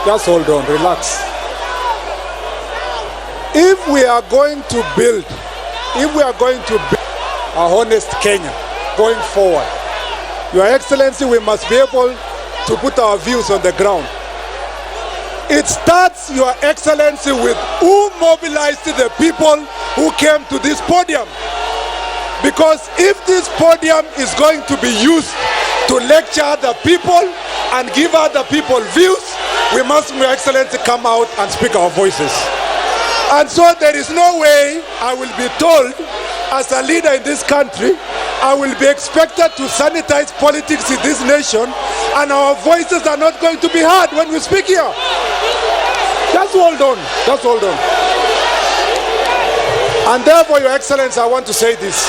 Just hold on, relax. If we are going to build a honest Kenya going forward, Your Excellency, we must be able to put our views on the ground. It starts, Your Excellency, with who mobilized the people who came to this podium. Because if this podium is going to be used to lecture other people and give other people views, we must, Your Excellency, come out and speak our voices. And so there is no way I will be told, as a leader in this country, I will be expected to sanitize politics in this nation, and our voices are not going to be heard when we speak here. Just hold on, just hold on. And therefore, Your Excellency, I want to say this.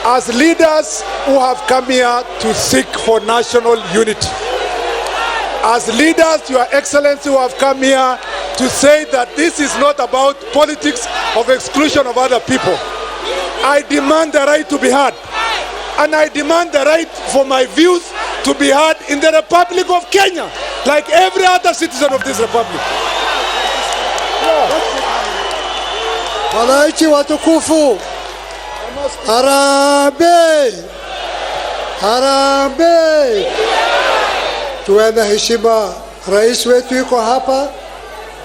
As leaders who have come here to seek for national unity, as leaders, Your Excellency, who have come here to say that this is not about politics of exclusion of other people, I demand the right to be heard. And I demand the right for my views to be heard in the Republic of Kenya, like every other citizen of this republic. Wananchi watukufu, harambee! Harambee! Tuwe na heshima, rais wetu yuko hapa.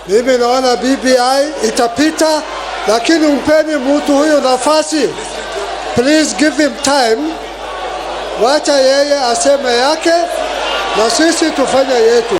Mimi naona BBI itapita, lakini mpeni mtu huyo nafasi. Please give him time. Wacha yeye aseme yake na sisi tufanye yetu.